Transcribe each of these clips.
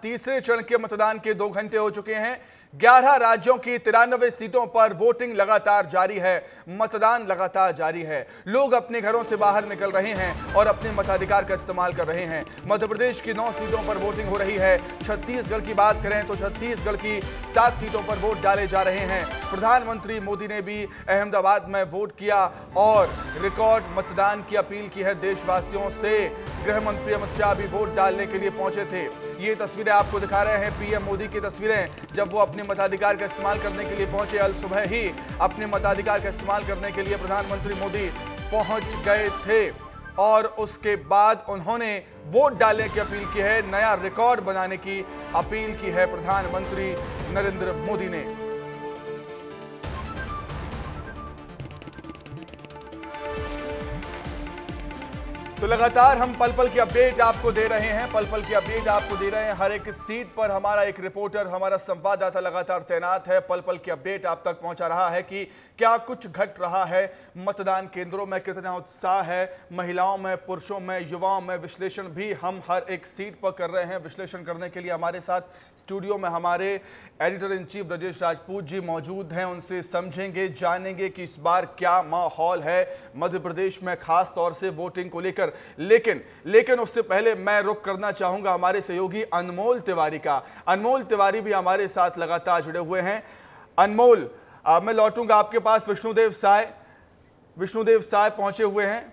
तीसरे चरण के मतदान के 2 घंटे हो चुके हैं। 11 राज्यों की 93 सीटों पर वोटिंग लगातार जारी है, मतदान लगातार जारी है। लोग अपने घरों से बाहर निकल रहे हैं और अपने मताधिकार का इस्तेमाल कर रहे हैं। मध्य प्रदेश की 9 सीटों पर वोटिंग हो रही है। छत्तीसगढ़ की बात करें तो छत्तीसगढ़ की 7 सीटों पर वोट डाले जा रहे हैं। प्रधानमंत्री मोदी ने भी अहमदाबाद में वोट किया और रिकॉर्ड मतदान की अपील की है देशवासियों से। गृह मंत्री अमित शाह भी वोट डालने के लिए पहुंचे थे। ये तस्वीरें आपको दिखा रहे हैं पीएम मोदी की तस्वीरें, जब वो अपने मताधिकार का इस्तेमाल करने के लिए पहुंचे। अल सुबह ही अपने मताधिकार का इस्तेमाल करने के लिए प्रधानमंत्री मोदी पहुंच गए थे और उसके बाद उन्होंने वोट डालने की अपील की है, नया रिकॉर्ड बनाने की अपील की है प्रधानमंत्री नरेंद्र मोदी ने। तो लगातार हम पल पल की अपडेट आपको दे रहे हैं, पल पल की अपडेट आपको दे रहे हैं। हर एक सीट पर हमारा एक रिपोर्टर, हमारा संवाददाता लगातार तैनात है, पल पल की अपडेट आप तक पहुंचा रहा है कि क्या कुछ घट रहा है मतदान केंद्रों में, कितना उत्साह है महिलाओं में, पुरुषों में, युवाओं में। विश्लेषण भी हम हर एक सीट पर कर रहे हैं। विश्लेषण करने के लिए हमारे साथ स्टूडियो में हमारे editor in chief Brajesh Rajput ji मौजूद हैं। उनसे समझेंगे, जानेंगे कि इस बार क्या माहौल है मध्य प्रदेश में, खास तौर से वोटिंग को लेकर। लेकिन उससे पहले मैं रुख करना चाहूंगा हमारे सहयोगी अनमोल तिवारी का। अनमोल तिवारी भी हमारे साथ लगातार जुड़े हुए हैं। अनमोल, मैं लौटूंगा आपके पास। विष्णुदेव साय पहुंचे हुए हैं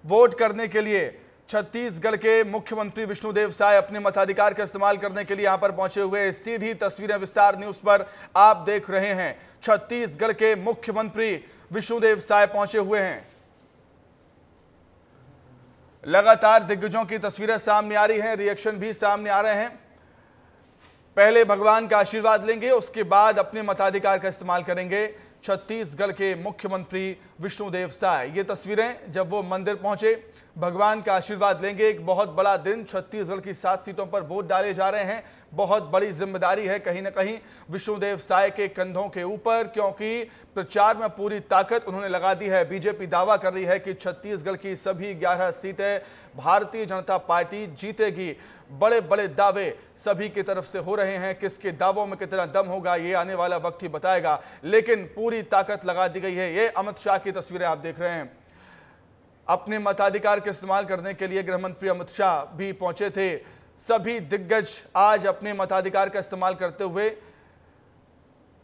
वोट करने के लिए। छत्तीसगढ़ के मुख्यमंत्री विष्णुदेव साय अपने मताधिकार का इस्तेमाल करने के लिए यहां पर पहुंचे हुए। सीधी तस्वीरें विस्तार न्यूज पर आप देख रहे हैं। छत्तीसगढ़ के मुख्यमंत्री विष्णुदेव साय पहुंचे हुए हैं। लगातार दिग्गजों की तस्वीरें सामने आ रही हैं, रिएक्शन भी सामने आ रहे हैं। पहले भगवान का आशीर्वाद लेंगे, उसके बाद अपने मताधिकार का इस्तेमाल करेंगे छत्तीसगढ़ के मुख्यमंत्री विष्णुदेव साय। ये तस्वीरें जब वो मंदिर पहुंचे, भगवान का आशीर्वाद लेंगे। एक बहुत बड़ा दिन, छत्तीसगढ़ की 7 सीटों पर वोट डाले जा रहे हैं। बहुत बड़ी जिम्मेदारी है कहीं ना कहीं विष्णुदेव साय के कंधों के ऊपर, क्योंकि प्रचार में पूरी ताकत उन्होंने लगा दी है। बीजेपी दावा कर रही है कि छत्तीसगढ़ की सभी 11 सीटें भारतीय जनता पार्टी जीतेगी। बड़े बड़े दावे सभी की तरफ से हो रहे हैं। किसके दावों में कितना दम होगा ये आने वाला वक्त ही बताएगा, लेकिन पूरी ताकत लगा दी गई है। ये अमित शाह की तस्वीरें आप देख रहे हैं। अपने मताधिकार का इस्तेमाल करने के लिए गृह मंत्री अमित शाह भी पहुंचे थे। सभी दिग्गज आज अपने मताधिकार का इस्तेमाल करते हुए,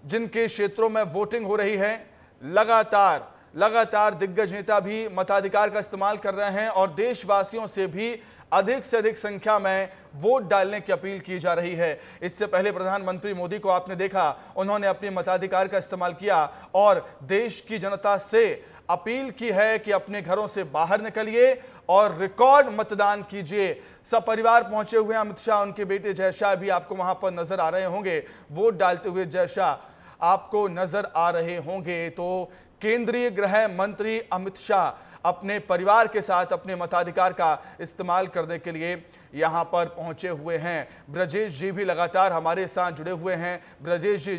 जिनके क्षेत्रों में वोटिंग हो रही है, लगातार दिग्गज नेता भी मताधिकार का इस्तेमाल कर रहे हैं और देशवासियों से भी अधिक से अधिक संख्या में वोट डालने की अपील की जा रही है। इससे पहले प्रधानमंत्री मोदी को आपने देखा, उन्होंने अपने मताधिकार का इस्तेमाल किया और देश की जनता से अपील की है कि अपने घरों से बाहर निकलिए और रिकॉर्ड मतदान कीजिए। सपरिवार पहुंचे हुए अमित शाह, उनके बेटे जय शाह भी आपको वहां पर नजर आ रहे होंगे। वोट डालते हुए जय शाह आपको नजर आ रहे होंगे। तो केंद्रीय गृह मंत्री अमित शाह अपने परिवार के साथ अपने मताधिकार का इस्तेमाल करने के लिए यहां पर पहुंचे हुए हैं। ब्रजेश जी भी लगातार हमारे साथ जुड़े हुए हैं। ब्रजेश जी,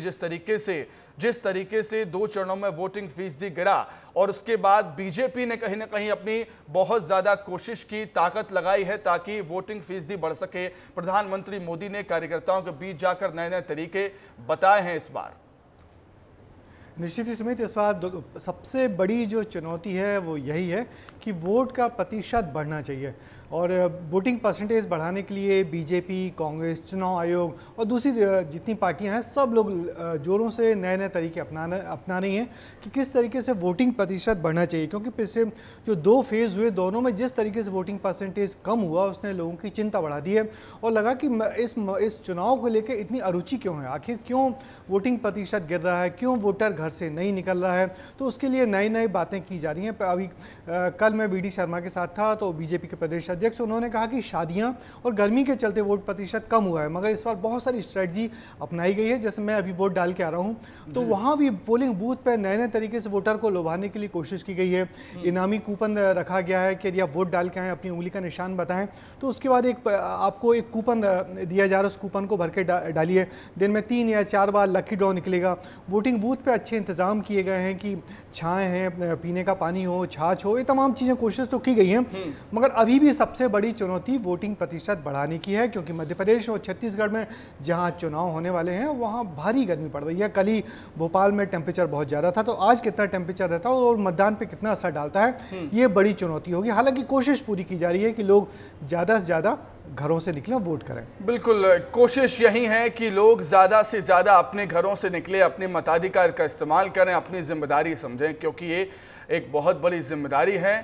जिस तरीके से 2 चरणों में वोटिंग फीसदी गिरा और उसके बाद बीजेपी ने कहीं ना कहीं अपनी बहुत ज्यादा कोशिश की, ताकत लगाई है ताकि वोटिंग फीसदी बढ़ सके। प्रधानमंत्री मोदी ने कार्यकर्ताओं के बीच जाकर नए नए तरीके बताए हैं इस बार। निश्चित ही समेत इस बार सबसे बड़ी जो चुनौती है वो यही है कि वोट का प्रतिशत बढ़ना चाहिए और वोटिंग परसेंटेज बढ़ाने के लिए बीजेपी, कांग्रेस, चुनाव आयोग और दूसरी जितनी पार्टियां हैं सब लोग जोरों से नए नए तरीके अपना रही हैं कि किस तरीके से वोटिंग प्रतिशत बढ़ना चाहिए। क्योंकि पिछले जो 2 फेज़ हुए, दोनों में जिस तरीके से वोटिंग परसेंटेज कम हुआ उसने लोगों की चिंता बढ़ा दी है और लगा कि इस चुनाव को लेकर इतनी अरुचि क्यों है, आखिर क्यों वोटिंग प्रतिशत गिर रहा है, क्यों वोटर घर से नहीं निकल रहा है। तो उसके लिए नई नई बातें की जा रही हैं। अभी कल मैं वीडी शर्मा के साथ था तो बीजेपी के प्रदेश अध्यक्ष, उन्होंने कहा कि शादियां और गर्मी के चलते वोट प्रतिशत कम हुआ है, मगर इस बार बहुत सारी स्ट्रेटजी अपनाई गई है। जैसे मैं अभी वोट डाल के आ रहा हूं तो वहां भी पोलिंग बूथ पर नए नए तरीके से वोटर को लुभाने के लिए कोशिश की गई है। इनामी कूपन रखा गया है कि यदि आप वोट डाल के आए, अपनी उंगली का निशान बताएं तो उसके बाद आपको एक कूपन दिया जा रहा है, उस कूपन को भर के डालिए। दिन में 3 या 4 बार लकी ड्रॉ निकलेगा। वोटिंग बूथ पे अच्छे अच्छे इंतज़ाम किए गए हैं कि छाएँ हैं, पीने का पानी हो, छाछ हो, ये तमाम चीज़ें कोशिश तो की गई हैं, मगर अभी भी सबसे बड़ी चुनौती वोटिंग प्रतिशत बढ़ाने की है, क्योंकि मध्य प्रदेश और छत्तीसगढ़ में जहाँ चुनाव होने वाले हैं वहाँ भारी गर्मी पड़ रही है। कल ही भोपाल में टेम्परेचर बहुत ज़्यादा था, तो आज कितना टेम्परेचर रहता है और मतदान पर कितना असर डालता है, ये बड़ी चुनौती होगी। हालांकि कोशिश पूरी की जा रही है कि लोग ज़्यादा से ज़्यादा घरों से निकलें, वोट करें। बिल्कुल, कोशिश यही है कि लोग ज़्यादा से ज़्यादा अपने घरों से निकले, अपने मताधिकार का इस्तेमाल करें, अपनी जिम्मेदारी समझें, क्योंकि ये एक बहुत बड़ी जिम्मेदारी है।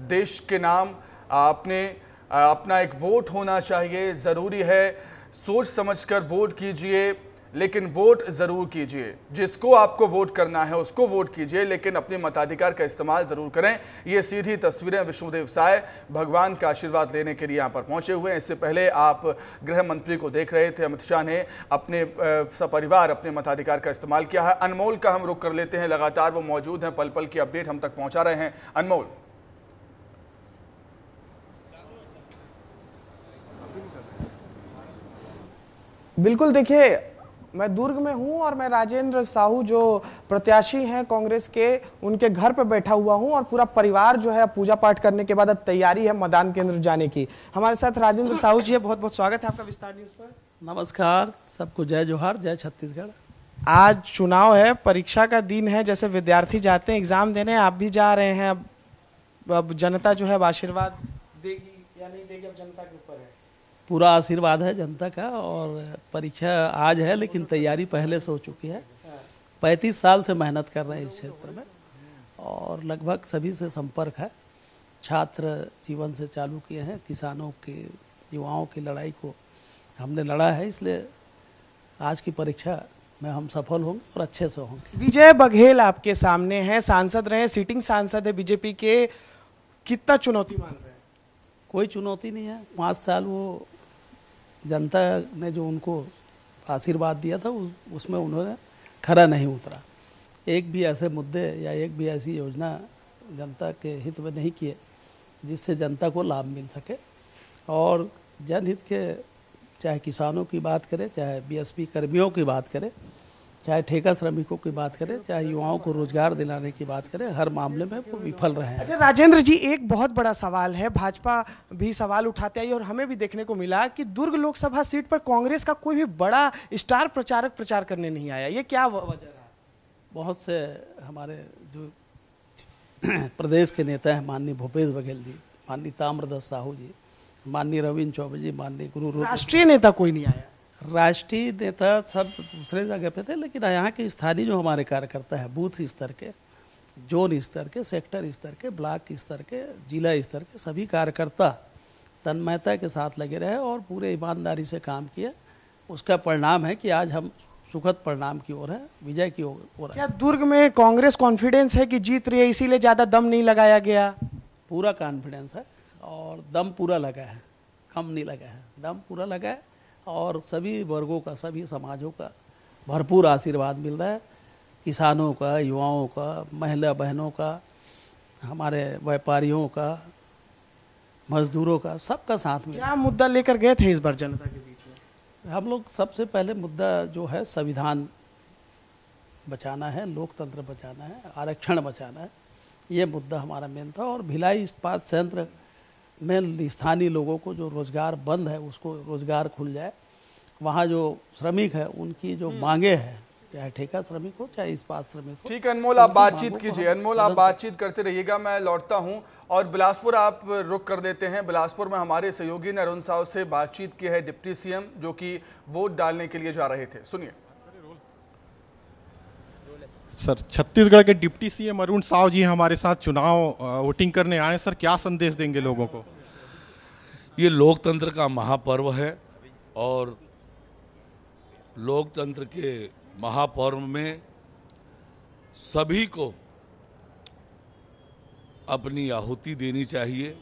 देश के नाम अपना एक वोट होना चाहिए, ज़रूरी है। सोच समझकर वोट कीजिए, लेकिन वोट ज़रूर कीजिए। जिसको आपको वोट करना है उसको वोट कीजिए, लेकिन अपने मताधिकार का इस्तेमाल ज़रूर करें। ये सीधी तस्वीरें विष्णुदेव साय भगवान का आशीर्वाद लेने के लिए यहाँ पर पहुँचे हुए हैं। इससे पहले आप गृह मंत्री को देख रहे थे, अमित शाह ने अपने सपरिवार अपने मताधिकार का इस्तेमाल किया है। अनमोल का हम रुख कर लेते हैं, लगातार वो मौजूद हैं, पल पल की अपडेट हम तक पहुँचा रहे हैं। अनमोल। बिल्कुल, देखिए मैं दुर्ग में हूं और मैं राजेंद्र साहू जो प्रत्याशी हैं कांग्रेस के, उनके घर पर बैठा हुआ हूं और पूरा परिवार जो है पूजा पाठ करने के बाद अब तैयारी है मतदान केंद्र जाने की। हमारे साथ राजेंद्र साहू जी है, बहुत बहुत स्वागत है आपका विस्तार न्यूज पर। नमस्कार, सबको जय जोहार, जय छत्तीसगढ़। आज चुनाव है, परीक्षा का दिन है, जैसे विद्यार्थी जाते हैं एग्जाम देने, आप भी जा रहे हैं। अब जनता जो है आशीर्वाद देगी या नहीं देगी, अब जनता के ऊपर है। पूरा आशीर्वाद है जनता का, और परीक्षा आज है लेकिन तैयारी पहले से हो चुकी है। 35 साल से मेहनत कर रहे हैं इस क्षेत्र में और लगभग सभी से संपर्क है। छात्र जीवन से चालू किए हैं, किसानों के, युवाओं की लड़ाई को हमने लड़ा है, इसलिए आज की परीक्षा में हम सफल होंगे और अच्छे से होंगे। विजय बघेल आपके सामने हैं, सांसद रहे, सिटिंग सांसद है बीजेपी के, कितना चुनौती मान रहे हैं? कोई चुनौती नहीं है। 5 साल वो जनता ने जो उनको आशीर्वाद दिया था उसमें उन्होंने खरा नहीं उतरा। एक भी ऐसे मुद्दे या एक भी ऐसी योजना जनता के हित में नहीं किए जिससे जनता को लाभ मिल सके। और जनहित के, चाहे किसानों की बात करें, चाहे बीएसपी कर्मियों की बात करें, चाहे ठेका श्रमिकों की बात करें, चाहे युवाओं को रोजगार दिलाने की बात करें, हर मामले में वो विफल रहे हैं। अच्छा राजेंद्र जी, एक बहुत बड़ा सवाल है, भाजपा भी सवाल उठाते आई और हमें भी देखने को मिला कि दुर्ग लोकसभा सीट पर कांग्रेस का कोई भी बड़ा स्टार प्रचारक प्रचार करने नहीं आया, ये क्या वजह रहा? बहुत से हमारे जो प्रदेश के नेता हैं, माननीय भूपेश बघेल जी, माननीय ताम्रध्वज साहू जी, माननीय रविंद्र चौबे जी, माननीय गुरु, राष्ट्रीय नेता कोई नहीं आया। राष्ट्रीय नेता सब दूसरे जगह पे थे, लेकिन यहाँ के स्थानीय जो हमारे कार्यकर्ता हैं, बूथ स्तर के, जोन स्तर के, सेक्टर स्तर के, ब्लॉक स्तर के, जिला स्तर के सभी कार्यकर्ता तन्मयता के साथ लगे रहे और पूरे ईमानदारी से काम किए। उसका परिणाम है कि आज हम सुखद परिणाम की ओर है, विजय की ओर है। क्या दुर्ग में कांग्रेस कॉन्फिडेंस है कि जीत रही है, इसीलिए ज़्यादा दम नहीं लगाया गया? पूरा कॉन्फिडेंस है और दम पूरा लगा है, कम नहीं लगा है, दम पूरा लगा है और सभी वर्गों का, सभी समाजों का भरपूर आशीर्वाद मिल रहा है। किसानों का, युवाओं का, महिला बहनों का, हमारे व्यापारियों का, मजदूरों का, सबका साथ में। क्या मुद्दा लेकर गए थे इस बार जनता के बीच में? हम लोग सबसे पहले मुद्दा जो है संविधान बचाना है, लोकतंत्र बचाना है, आरक्षण बचाना है, ये मुद्दा हमारा मेन था। और भिलाई इस्पात संयंत्र में स्थानीय लोगों को जो रोजगार बंद है उसको रोजगार खुल जाए, वहाँ जो श्रमिक है उनकी जो मांगे हैं, चाहे ठेका श्रमिक हो चाहे इस्पात श्रमिक हो। ठीक है अनमोल, आप बातचीत कीजिए। अनमोल, आप बातचीत करते रहिएगा, मैं लौटता हूं और बिलासपुर आप रुक कर देते हैं। बिलासपुर में हमारे सहयोगी ने अरुण साहु से बातचीत की है, डिप्टी सीएम जो कि वोट डालने के लिए जा रहे थे, सुनिए। सर, छत्तीसगढ़ के डिप्टी सीएम अरुण साहु जी हमारे साथ चुनाव वोटिंग करने आए। सर, क्या संदेश देंगे लोगों को? ये लोकतंत्र का महापर्व है और लोकतंत्र के महापर्व में सभी को अपनी आहुति देनी चाहिए।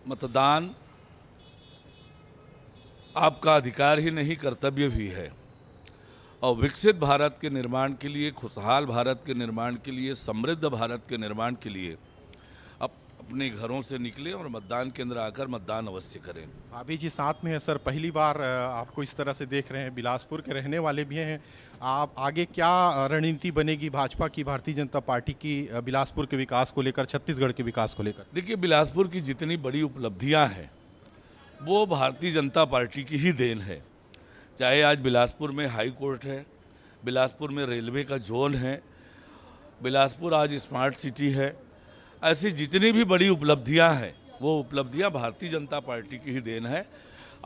मतदान आपका अधिकार ही नहीं, कर्तव्य भी है। और विकसित भारत के निर्माण के लिए, खुशहाल भारत के निर्माण के लिए, समृद्ध भारत के निर्माण के लिए अब अपने घरों से निकलें और मतदान केंद्र आकर मतदान अवश्य करें। भाभी जी साथ में है सर, पहली बार आपको इस तरह से देख रहे हैं, बिलासपुर के रहने वाले भी हैं आप। आगे क्या रणनीति बनेगी भाजपा की, भारतीय जनता पार्टी की बिलासपुर के विकास को लेकर, छत्तीसगढ़ के विकास को लेकर? देखिए, बिलासपुर की जितनी बड़ी उपलब्धियां हैं वो भारतीय जनता पार्टी की ही देन है। चाहे आज बिलासपुर में हाई कोर्ट है, बिलासपुर में रेलवे का जोन है, बिलासपुर आज स्मार्ट सिटी है, ऐसी जितनी भी बड़ी उपलब्धियां हैं वो उपलब्धियां भारतीय जनता पार्टी की ही देन है।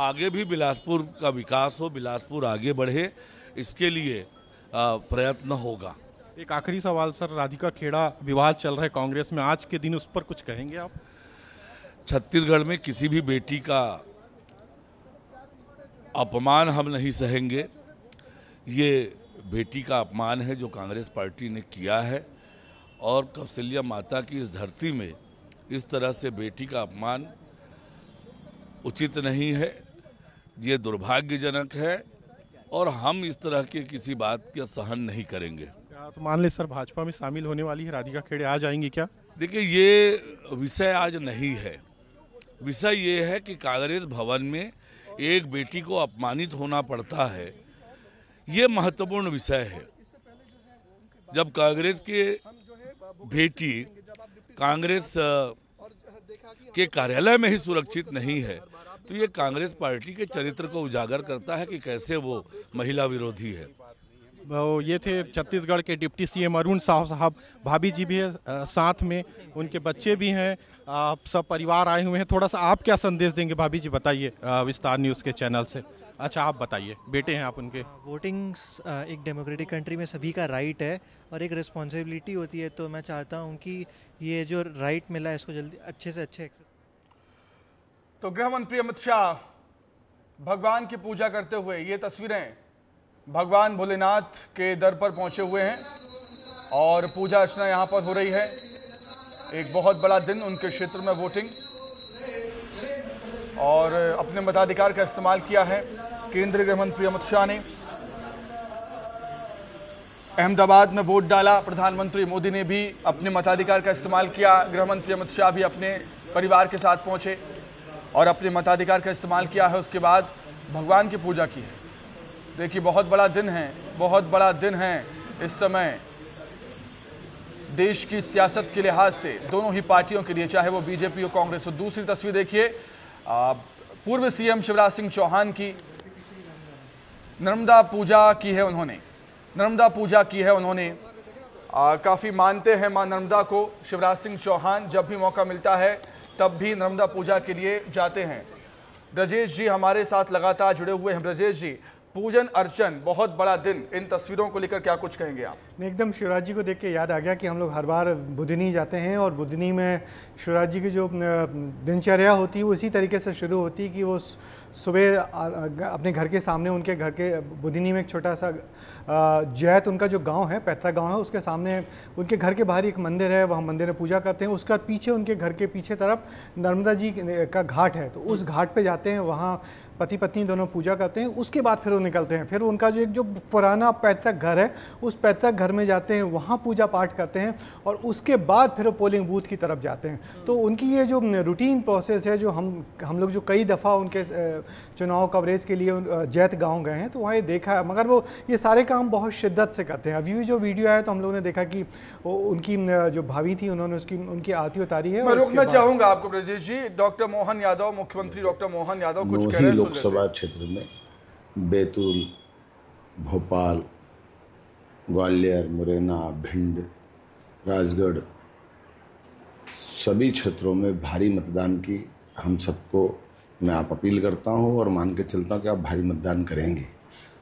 आगे भी बिलासपुर का विकास हो, बिलासपुर आगे बढ़े, इसके लिए प्रयत्न होगा। एक आखिरी सवाल सर, राधिका खेड़ा विवाद चल रहा है कांग्रेस में, आज के दिन उस पर कुछ कहेंगे आप? छत्तीसगढ़ में किसी भी बेटी का अपमान हम नहीं सहेंगे। ये बेटी का अपमान है जो कांग्रेस पार्टी ने किया है, और कौशल्या माता की इस धरती में इस तरह से बेटी का अपमान उचित नहीं है, ये दुर्भाग्यजनक है, और हम इस तरह के किसी बात का सहन नहीं करेंगे। तो मान ले सर, भाजपा में शामिल होने वाली है राधिका खेड़े, आ जाएंगी क्या? देखिए, ये विषय आज नहीं है। विषय ये है कि कांग्रेस भवन में एक बेटी को अपमानित होना पड़ता है, ये महत्वपूर्ण विषय है। जब कांग्रेस के बेटी कांग्रेस के कार्यालय में ही सुरक्षित नहीं है, तो ये कांग्रेस पार्टी के चरित्र को उजागर करता है कि कैसे वो महिला विरोधी है। ये थे छत्तीसगढ़ के डिप्टी सीएम अरुण साहू साहब। भाभी जी भी है साथ में, उनके बच्चे भी हैं, आप सब परिवार आए हुए हैं। थोड़ा सा आप क्या संदेश देंगे भाभी जी, बताइए विस्तार न्यूज़ के चैनल से। अच्छा, आप बताइए, बेटे हैं आप उनके। वोटिंग एक डेमोक्रेटिक कंट्री में सभी का राइट है और एक रिस्पॉन्सिबिलिटी होती है, तो मैं चाहता हूं कि ये जो राइट मिला है इसको जल्दी अच्छे से अच्छे एक्सेस। तो गृह मंत्री अमित शाह भगवान की पूजा करते हुए, ये तस्वीरें भगवान भोलेनाथ के दर पर पहुंचे हुए हैं और पूजा अर्चना यहां पर हो रही है। एक बहुत बड़ा दिन उनके क्षेत्र में वोटिंग, और अपने मताधिकार का इस्तेमाल किया है केंद्रीय गृह मंत्री अमित शाह ने। अहमदाबाद में वोट डाला, प्रधानमंत्री मोदी ने भी अपने मताधिकार का इस्तेमाल किया। गृह मंत्री अमित शाह भी अपने परिवार के साथ पहुंचे और अपने मताधिकार का इस्तेमाल किया है। उसके बाद भगवान की पूजा की है। देखिए, बहुत बड़ा दिन है, बहुत बड़ा दिन है इस समय देश की सियासत के लिहाज से, दोनों ही पार्टियों के लिए, चाहे वो बीजेपी और कांग्रेस हो। दूसरी तस्वीर देखिए, पूर्व सीएम शिवराज सिंह चौहान की नर्मदा पूजा की है उन्होंने, नर्मदा पूजा की है उन्होंने। काफ़ी मानते हैं मां नर्मदा को शिवराज सिंह चौहान, जब भी मौका मिलता है तब भी नर्मदा पूजा के लिए जाते हैं। ब्रजेश जी हमारे साथ लगातार जुड़े हुए हैं। ब्रजेश जी, पूजन अर्चन, बहुत बड़ा दिन, इन तस्वीरों को लेकर क्या कुछ कहेंगे आप? एकदम शिवराज जी को देख के याद आ गया कि हम लोग हर बार बुधनी जाते हैं और बुधनी में शिवराज जी की जो दिनचर्या होती है वो इसी तरीके से शुरू होती है कि वो सुबह अपने घर के सामने, उनके घर के बुधनी में एक छोटा सा जैत उनका जो गांव है, पैतरा गांव है, उसके सामने उनके घर के बाहर एक मंदिर है, वहाँ मंदिर में पूजा करते हैं। उसका पीछे, उनके घर के पीछे तरफ नर्मदा जी का घाट है, तो उस घाट पे जाते हैं, वहाँ पति पत्नी दोनों पूजा करते हैं। उसके बाद फिर वो निकलते हैं, फिर उनका जो पुराना पैतृक घर है उस पैतृक घर में जाते हैं, वहाँ पूजा पाठ करते हैं और उसके बाद फिर वो पोलिंग बूथ की तरफ जाते हैं। तो उनकी ये जो रूटीन प्रोसेस है, जो हम लोग जो कई दफ़ा उनके चुनाव कवरेज के लिए जैत गाँव गए हैं तो वहाँ ये देखा है, मगर वो ये सारे काम बहुत शिद्दत से करते हैं। अभी जो वीडियो आया तो हम लोगों ने देखा कि उनकी जो भाभी थी उन्होंने उनकी आरती उतारी है। मैं रुकना चाहूँगा आपको ब्रजेश जी। डॉक्टर मोहन यादव, मुख्यमंत्री डॉक्टर मोहन यादव कुछ कह रहे हैं। लोकसभा क्षेत्र में बैतूल, भोपाल, ग्वालियर, मुरैना, भिंड, राजगढ़, सभी क्षेत्रों में भारी मतदान की हम सबको मैं आप अपील करता हूं और मान के चलता हूं कि आप भारी मतदान करेंगे।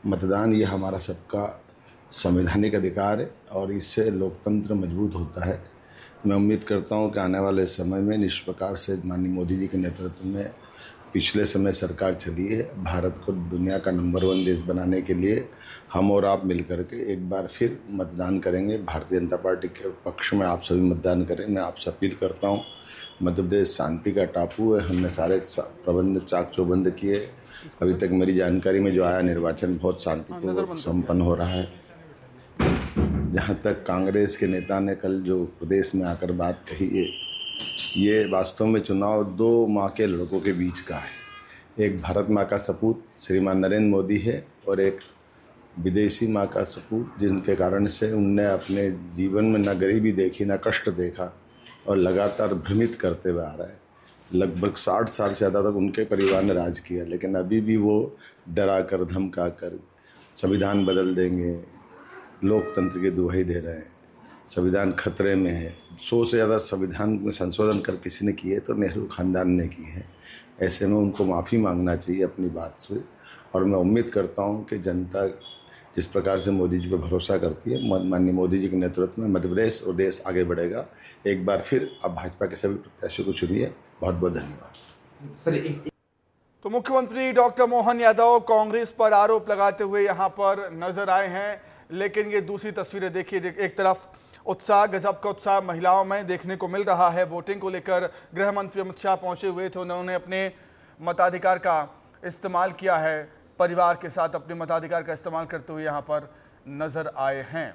मतदान ये हमारा सबका संवैधानिक अधिकार है और इससे लोकतंत्र मजबूत होता है। मैं उम्मीद करता हूं कि आने वाले समय में निष्प्रकार से माननीय मोदी जी के नेतृत्व में पिछले समय सरकार चली है, भारत को दुनिया का नंबर 1 देश बनाने के लिए हम और आप मिलकर के एक बार फिर मतदान करेंगे। भारतीय जनता पार्टी के पक्ष में आप सभी मतदान करें। मैं आपसे अपील करता हूं, मध्य प्रदेश शांति का टापू है, हमने सारे प्रबंध चाक चौबंद किए। अभी तक मेरी जानकारी में जो आया, निर्वाचन बहुत शांतिपूर्वक संपन्न हो रहा है। जहाँ तक कांग्रेस के नेता ने कल जो प्रदेश में आकर बात कही है ये वास्तव में चुनाव दो माँ के लड़कों के बीच का है। एक भारत माँ का सपूत श्रीमान नरेंद्र मोदी है और एक विदेशी माँ का सपूत, जिनके कारण से उनने अपने जीवन में न गरीबी देखी न कष्ट देखा और लगातार भ्रमित करते हुए आ रहा है। लगभग 60 साल से ज़्यादा तक उनके परिवार ने राज किया, लेकिन अभी भी वो डरा कर धमका कर संविधान बदल देंगे, लोकतंत्र की दुहाई दे रहे हैं, संविधान खतरे में है। 100 से ज़्यादा संविधान में संशोधन कर किसी ने किए तो नेहरू खानदान ने किए हैं। ऐसे में उनको माफ़ी मांगना चाहिए अपनी बात से, और मैं उम्मीद करता हूं कि जनता जिस प्रकार से मोदी जी पर भरोसा करती है, माननीय मोदी जी के नेतृत्व में मध्य प्रदेश और देश आगे बढ़ेगा। एक बार फिर अब भाजपा के सभी प्रत्याशियों को चुनिए। बहुत बहुत धन्यवाद। तो मुख्यमंत्री डॉक्टर मोहन यादव कांग्रेस पर आरोप लगाते हुए यहां पर नजर आए हैं, लेकिन ये दूसरी तस्वीरें देखिए। एक तरफ उत्साह, गजब का उत्साह महिलाओं में देखने को मिल रहा है। वोटिंग को लेकर गृह मंत्री अमित शाह पहुंचे हुए थे, उन्होंने अपने मताधिकार का इस्तेमाल किया है, परिवार के साथ अपने मताधिकार का इस्तेमाल करते हुए यहाँ पर नजर आए हैं।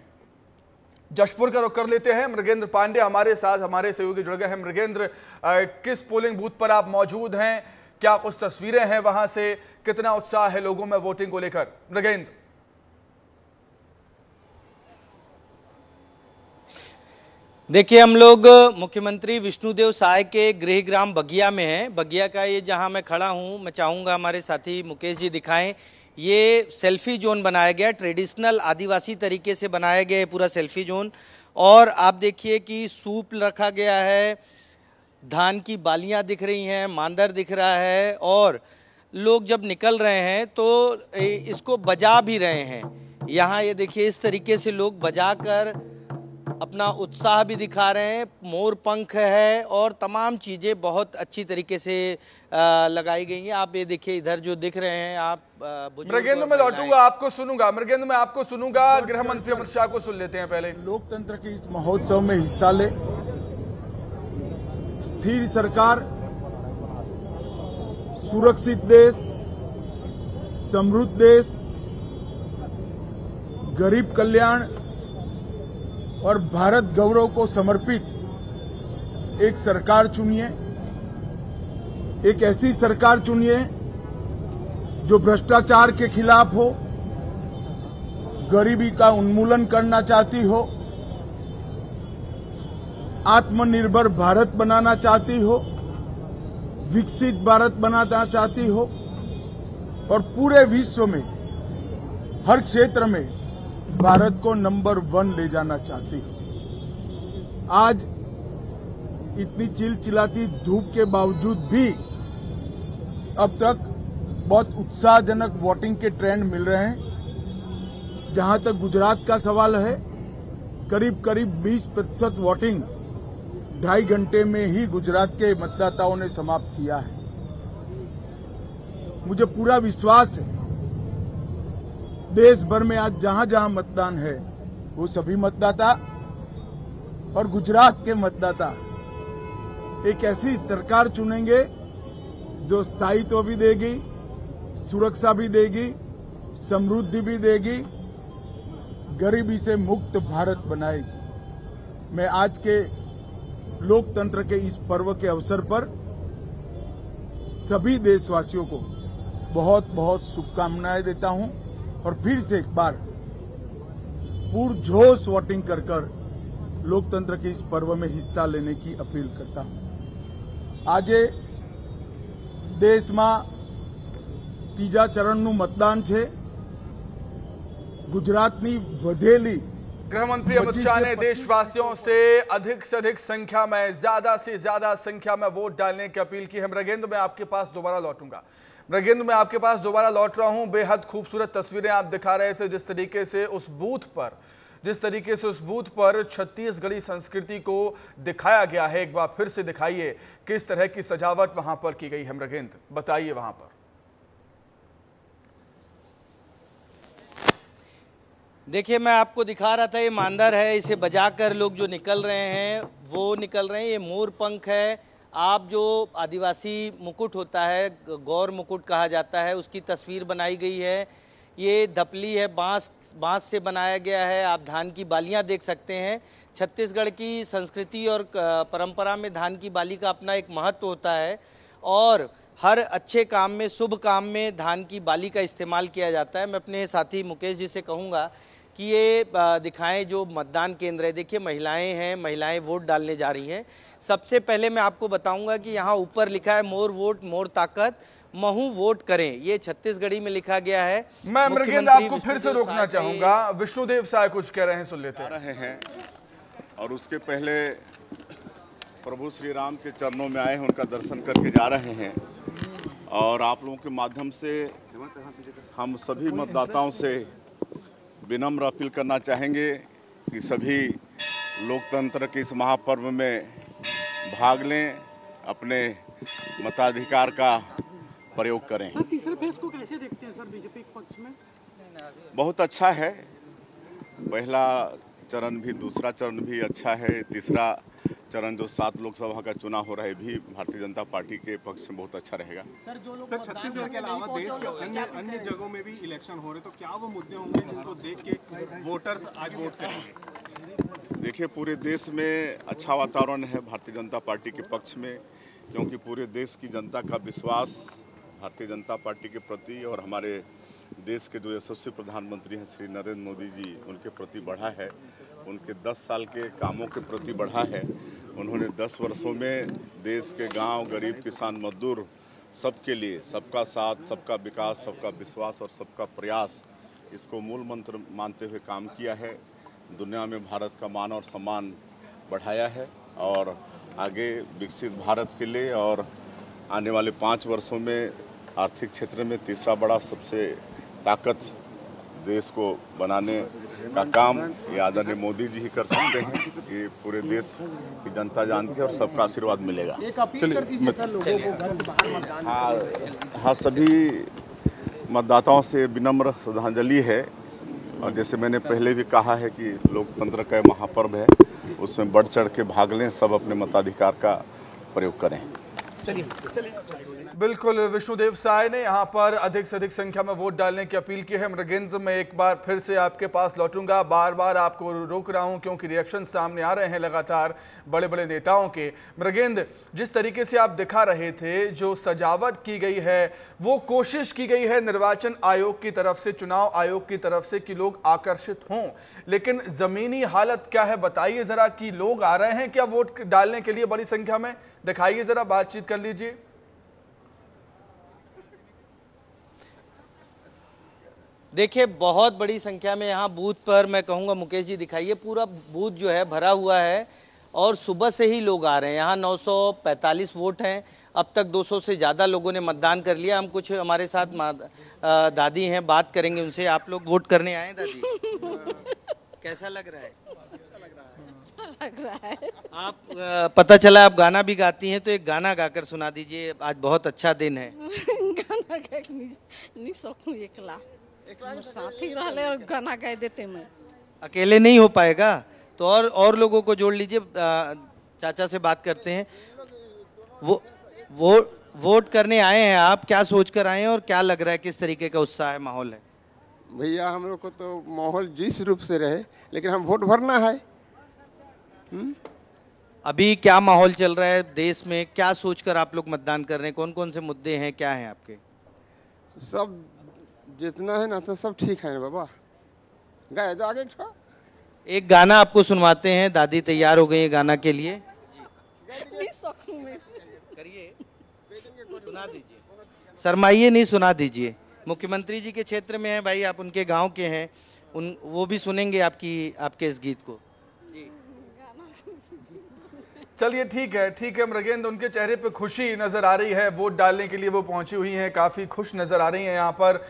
जशपुर का रुख कर लेते हैं। मृगेंद्र पांडे हमारे साथ, हमारे सहयोगी जुड़ गए हैं। मृगेंद्र, किस पोलिंग बूथ पर आप मौजूद हैं, क्या कुछ तस्वीरें हैं वहां से, कितना उत्साह है लोगों में वोटिंग को लेकर? मृगेंद्र। देखिए, हम लोग मुख्यमंत्री विष्णुदेव साय के गृहग्राम बगिया में हैं। बगिया का ये जहां मैं खड़ा हूं, मैं चाहूँगा हमारे साथी मुकेश जी दिखाएं। ये सेल्फी जोन बनाया गया, ट्रेडिशनल आदिवासी तरीके से बनाया गया है पूरा सेल्फी जोन। और आप देखिए कि सूप रखा गया है, धान की बालियां दिख रही हैं, मांदर दिख रहा है, और लोग जब निकल रहे हैं तो इसको बजा भी रहे हैं। यहाँ ये देखिए, इस तरीके से लोग बजा कर अपना उत्साह भी दिखा रहे हैं। मोर पंख है और तमाम चीज़ें बहुत अच्छी तरीके से लगाई गई हैं। आप ये देखिए, इधर जो दिख रहे हैं आप। मृगेंद्र, मैं लौटूंगा, आपको सुनूंगा। मृगेंद्र, मैं आपको सुनूंगा। गृह मंत्री अमित शाह को सुन लेते हैं पहले। लोकतंत्र के इस महोत्सव में हिस्सा ले। स्थिर सरकार, सुरक्षित देश, समृद्ध देश, गरीब कल्याण और भारत गौरव को समर्पित एक सरकार चुनिए। एक ऐसी सरकार चुनिए जो भ्रष्टाचार के खिलाफ हो, गरीबी का उन्मूलन करना चाहती हो, आत्मनिर्भर भारत बनाना चाहती हो, विकसित भारत बनाना चाहती हो, और पूरे विश्व में हर क्षेत्र में भारत को नंबर 1 ले जाना चाहती है। आज इतनी चिलचिलाती धूप के बावजूद भी अब तक बहुत उत्साहजनक वोटिंग के ट्रेंड मिल रहे हैं। जहां तक गुजरात का सवाल है, करीब करीब 20% वोटिंग 2.5 घंटे में ही गुजरात के मतदाताओं ने समाप्त किया है। मुझे पूरा विश्वास है देश भर में आज जहां जहां मतदान है, वो सभी मतदाता और गुजरात के मतदाता एक ऐसी सरकार चुनेंगे जो स्थायित्व भी देगी, सुरक्षा भी देगी, समृद्धि भी देगी, गरीबी से मुक्त भारत बनाएगी। मैं आज के लोकतंत्र के इस पर्व के अवसर पर सभी देशवासियों को बहुत बहुत शुभकामनाएं देता हूं, और फिर से एक बार पुरजोश वोटिंग कर लोकतंत्र के इस पर्व में हिस्सा लेने की अपील करता हूं। आज देश में तीजा चरणનું मतदान है। गुजरातनी વધેલી गृह मंत्री अमित शाह ने देशवासियों से अधिक संख्या में, ज्यादा से ज्यादा संख्या में वोट डालने की अपील की है। मृगेंद्र, मैं आपके पास दोबारा लौटूंगा। मृगेंद्र, मैं आपके पास दोबारा लौट रहा हूं। बेहद खूबसूरत तस्वीरें आप दिखा रहे थे, जिस तरीके से उस बूथ पर छत्तीसगढ़ी संस्कृति को दिखाया गया है। एक बार फिर से दिखाइए किस तरह की सजावट वहां पर की गई है। मृगेंद्र, बताइए वहां पर। देखिए, मैं आपको दिखा रहा था, ये मांदर है, इसे बजाकर लोग जो निकल रहे हैं वो निकल रहे हैं। ये मोर पंख है। आप जो आदिवासी मुकुट होता है, गौर मुकुट कहा जाता है, उसकी तस्वीर बनाई गई है। ये धपली है, बांस से बनाया गया है। आप धान की बालियां देख सकते हैं। छत्तीसगढ़ की संस्कृति और परंपरा में धान की बाली का अपना एक महत्व होता है और हर अच्छे काम में, शुभ काम में धान की बाली का इस्तेमाल किया जाता है। मैं अपने साथी मुकेश जी से कहूँगा कि ये दिखाएं जो मतदान केंद्र है। देखिए महिलाएं हैं, महिलाएं वोट डालने जा रही हैं। सबसे पहले मैं आपको बताऊंगा कि यहाँ ऊपर लिखा है मोर वोट मोर ताकत, महू वोट करें, ये छत्तीसगढ़ी में लिखा गया है। मैं मृगेंद्र आपको फिर से रोकना चाहूंगा, विष्णुदेव साय कुछ कह रहे हैं, सुन लेते हैं। और उसके पहले प्रभु श्री राम के चरणों में आए हैं, उनका दर्शन करके जा रहे हैं। और आप लोगों के माध्यम से हम सभी मतदाताओं से विनम्र अपील करना चाहेंगे कि सभी लोकतंत्र के इस महापर्व में भाग लें, अपने मताधिकार का प्रयोग करें। सर तीसरे फेज को कैसे देखते हैं सर बीजेपी के पक्ष में? बहुत अच्छा है, पहला चरण भी, दूसरा चरण भी अच्छा है, तीसरा चरण जो 7 लोकसभा का चुनाव हो रहा है भी भारतीय जनता पार्टी के पक्ष में बहुत अच्छा रहेगा। सर जो लोग छत्तीसगढ़ के अलावा देश के अन्य जगहों में भी इलेक्शन हो रहे, तो क्या वो मुद्दे होंगे जिनको देख के वोटर्स आज वोट करेंगे? देखिए पूरे देश में अच्छा वातावरण है भारतीय जनता पार्टी के पक्ष में, क्योंकि पूरे देश की जनता का विश्वास भारतीय जनता पार्टी के प्रति और हमारे देश के जो यशस्वी प्रधानमंत्री हैं श्री नरेंद्र मोदी जी, उनके प्रति बढ़ा है। उनके 10 साल के कामों के प्रति बढ़ा है। उन्होंने 10 वर्षों में देश के गांव, गरीब, किसान, मजदूर सबके लिए सबका साथ, सबका विकास, सबका विश्वास और सबका प्रयास, इसको मूल मंत्र मानते हुए काम किया है। दुनिया में भारत का मान और सम्मान बढ़ाया है और आगे विकसित भारत के लिए और आने वाले 5 वर्षों में आर्थिक क्षेत्र में तीसरा बड़ा सबसे ताकत देश को बनाने का काम ये आदरणीय मोदी जी ही कर सकते हैं। ये पूरे देश की जनता जानती है और सबका आशीर्वाद मिलेगा। हाँ, सभी मतदाताओं से विनम्र श्रद्धांजलि है और जैसे मैंने पहले भी कहा है कि लोकतंत्र का महापर्व है, उसमें बढ़ चढ़ के भाग लें, सब अपने मताधिकार का प्रयोग करें। बिल्कुल, विष्णुदेव साय ने यहाँ पर अधिक से अधिक संख्या में वोट डालने की अपील की है। मृगेंद्र, मैं एक बार फिर से आपके पास लौटूंगा, बार बार आपको रोक रहा हूँ क्योंकि रिएक्शन सामने आ रहे हैं लगातार बड़े बड़े नेताओं के। मृगेंद्र, जिस तरीके से आप दिखा रहे थे, जो सजावट की गई है, वो कोशिश की गई है निर्वाचन आयोग की तरफ से, चुनाव आयोग की तरफ से कि लोग आकर्षित हों, लेकिन जमीनी हालत क्या है बताइए जरा, कि लोग आ रहे हैं क्या वोट डालने के लिए बड़ी संख्या में? दिखाइए जरा, बातचीत कर लीजिए। देखिए बहुत बड़ी संख्या में यहाँ बूथ पर, मैं कहूँगा मुकेश जी दिखाइए, पूरा बूथ जो है भरा हुआ है और सुबह से ही लोग आ रहे हैं। यहाँ 945 वोट हैं, अब तक 200 से ज़्यादा लोगों ने मतदान कर लिया। हम कुछ हमारे साथ दादी हैं, बात करेंगे उनसे। आप लोग वोट करने आए दादी? कैसा लग रहा है? अच्छा लग रहा है। आप पता चला आप गाना भी गाती हैं, तो एक गाना गाकर सुना दीजिए, आज बहुत अच्छा दिन है। गाना गा नहीं सकूं, एकला साथी रहले और गाना गा देते मैं। अकेले नहीं हो पाएगा तो और लोगों को जोड़ लीजिए। चाचा से बात करते हैं। वो वोट करने आए हैं आप, क्या सोचकर आए हैं और क्या लग रहा है, किस तरीके का उत्साह है, माहौल है? भैया हम लोग को तो माहौल जिस रूप से रहे, लेकिन हम वोट भरना है। अभी क्या माहौल चल रहा है देश में, क्या सोचकर आप लोग मतदान कर रहे हैं? कौन कौन से मुद्दे हैं, क्या हैं आपके? सब जितना है ना तो सब ठीक है ना बाबा। गाए तो आगे एक गाना आपको सुनवाते हैं, दादी तैयार हो गई है गाना के लिए। करिए, सुना दीजिए, शर्माइए नहीं, सुना दीजिए। मुख्यमंत्री जी के क्षेत्र में है भाई, आप उनके गांव के हैं, वो भी सुनेंगे आपके इस गीत को। चलिए ठीक है मृगेंद्र, उनके चेहरे पे खुशी नजर आ रही है, वोट डालने के लिए वो पहुंची हुई हैं, काफी खुश नजर आ रही हैं यहाँ पर।